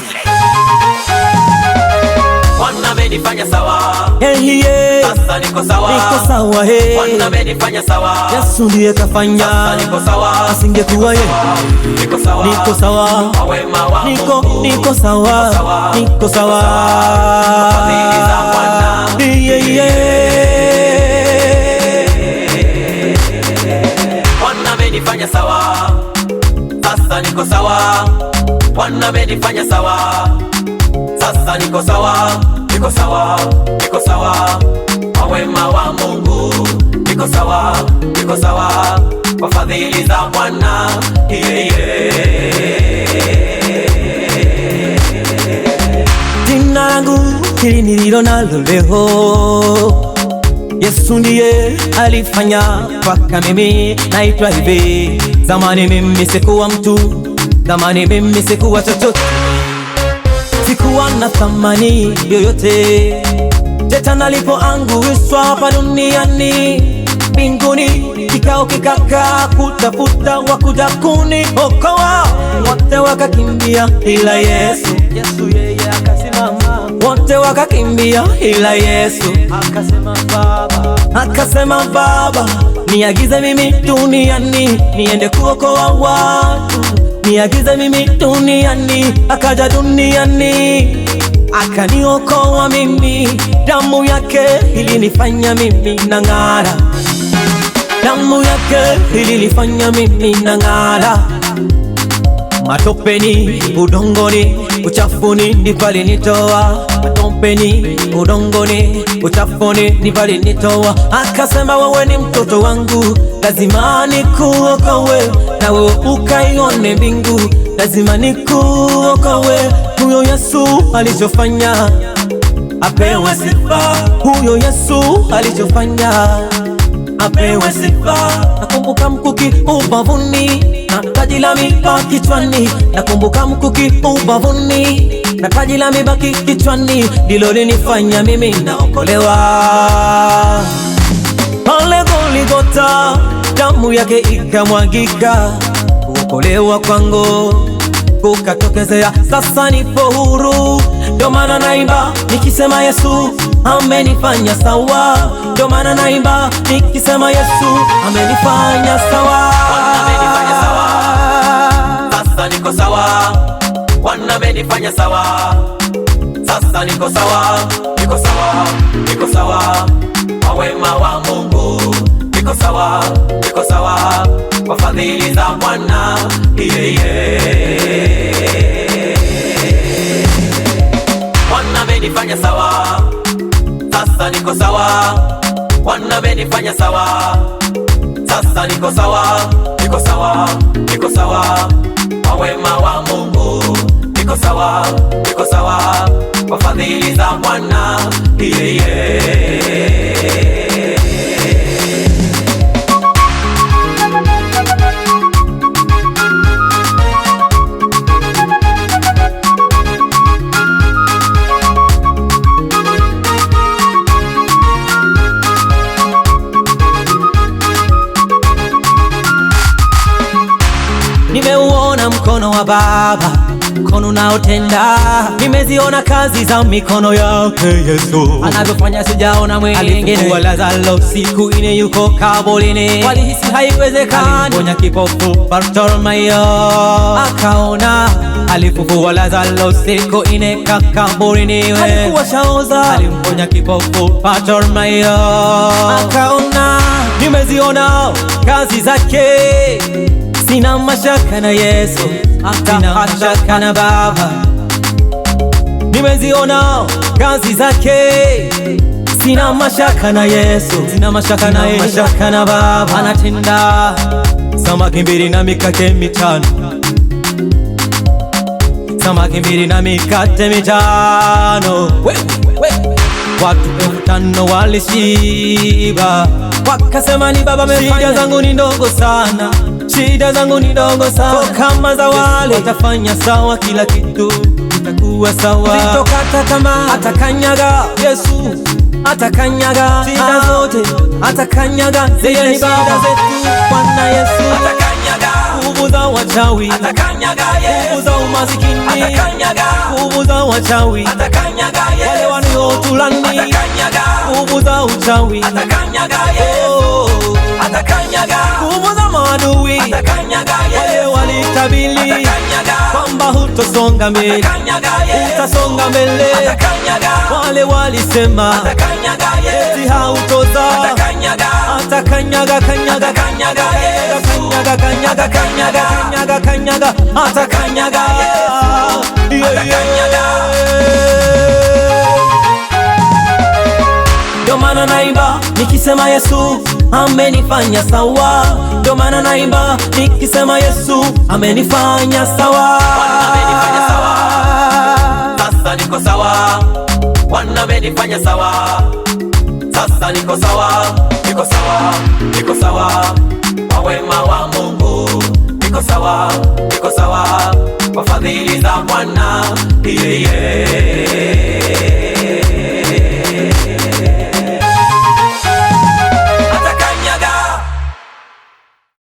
Legacy. Bwana amenifanya sawa. Sasa niko sawa. Bwana amenifanya sawa. Yesu ndiye kafanya. Sasa niko sawa. Asingekuwa yeye. Niko sawa. Niko sawa. Kwa wema wa Mungu. Niko sawa. Niko sawa. Fadhili za Bwana. Bwana amenifanya sawa. Sasa niko sawa. Bwana amenifanya sawa. Sasa niko sawa. Niko sawa. Niko sawa. Kwa wema wa Mungu. Niko sawa. Niko sawa. Kwa fadhili za Bwana. Jina langu hili nililo nalo leo, Yesu ndiye alifanya mpaka mimi naitwa hivi. Zamani mimi sikuwa mtu, zamani mimi sikuwa chochote, sikuwa na thamani yoyote. Shetani alipoangushwa hapa duniani, mbinguni kikao kikaka kutafuta wakuja kuniokoa. Wote wakakimbia ila Yesu yeye akasimama. Wote wakakimbia ila Yesu akasema Baba, niagize mimi duniani niende kuokoa watu. Niagize mimi duniani, akaja duniani akaniokoa mimi. Damu yake ilinifanya mimi nang'ara. Damu yake ilinifanya mimi nang'ara. Matopeni, udongoni, uchafuni ndipo alinitoa. Matopeni, udongoni, uchafuni ndipo alinitoa. Akasema wewe ni mtoto wangu, lazima nikuokoe, na wewe ukaione mbingu, lazima nikuokoe. Huyo Yesu alichofanya apewe sifa. Huyo Yesu alichofanya apewe sifa. Nakumbuka mkuki ubavuni na taji la miba kichwani. Nakumbuka mkuki ubavuni na taji la miba kichwani, ndilo linifanya mimi naokolewa. Pale Golgotha damu yake ikamwagika, kuokolewa kwangu kukatokezea. Sasa nipo huru, ndio maana naimba nikisema Yesu amenifanya sawa. Ndio maana naimba nikisema Yesu amenifanya sawa. Bwana amenifanya sawa. Sasa niko sawa. Bwana amenifanya sawa. Sasa niko sawa. Niko sawa. Niko sawa. Kwa wema wa Mungu. Niko sawa. Niko sawa. Kwa fadhili za Bwana. Bwana amenifanya sawa. Sasa niko sawa. Bwana amenifanya sawa. Sasa niko sawa. Niko sawa. Niko sawa. Kwa wema wa Mungu. Niko sawa. Niko sawa. Kwa fadhili za Bwana. Nimeuona mkono wa Baba, mkono unaotenda. Nimeziona kazi za mikono yake Yesu, anavyofanya sijaona mwingine. Alifufua Lazaro siku ile yuko kaburini, walihisi haiwezekani. Aliponya kipofu Bartimayo akaona. Alifufua Lazaro siku ile kaburini, alikuwa shaoza. Alimponya kipofu Bartimayo akaona. Nimeziona kazi zake, sina mashaka na Yesu, sina mashaka na Baba. Nimeziona kazi zake, sina mashaka na Yesu, sina mashaka na Yesu, mashaka na Baba. Anatenda samaki 2 na mikate 5, samaki 2 na mikate 5. Watu 5,000 walishiba, wakasema ni Baba amefanya. Shida zangu ni ndogo sana, shida zangu ni ndogo sana, kama za wale atafanya sawa, kila kitu itakuwa sawa. Sitokata tamaa, atakanyaga Yesu, atakanyaga shida zote, atakanyaga zile shida zetu. Bwana Yesu atakanyaga nguvu za wachawi, atakanyaga Yesu. nguvu za umasikini, atakanyaga. nguvu za wachawi, atakanyaga Yesu. wale wanaotulani, atakanyaga. nguvu za uchawi, atakanyaga Yesu. atakanyaga. nguvu za maadui, atakanyaga wale Yesu. walitabili atakanyaga. kwamba hutosonga mbele, atakanyaga Yesu. utasonga mbele, atakanyaga. wale walisema atakanyaga Yesu. eti hautoza, atakanyaga. atakanyaga kanyaga atakanyaga Yesu. kanyaga kanyaga kanyaga kanyaga kanyaga atakanyaga Yesu. atakanyaga. Ndio maana naimba nikisema Yesu amenifanya sawa, ndio maana naimba nikisema Yesu amenifanya sawa. Bwana amenifanya sawa, sasa niko sawa. Bwana amenifanya sawa, sasa niko sawa. Niko sawa, niko sawa kwa wema wa Mungu. Niko sawa, niko sawa kwa fadhili za Bwana. Yeah, yeah.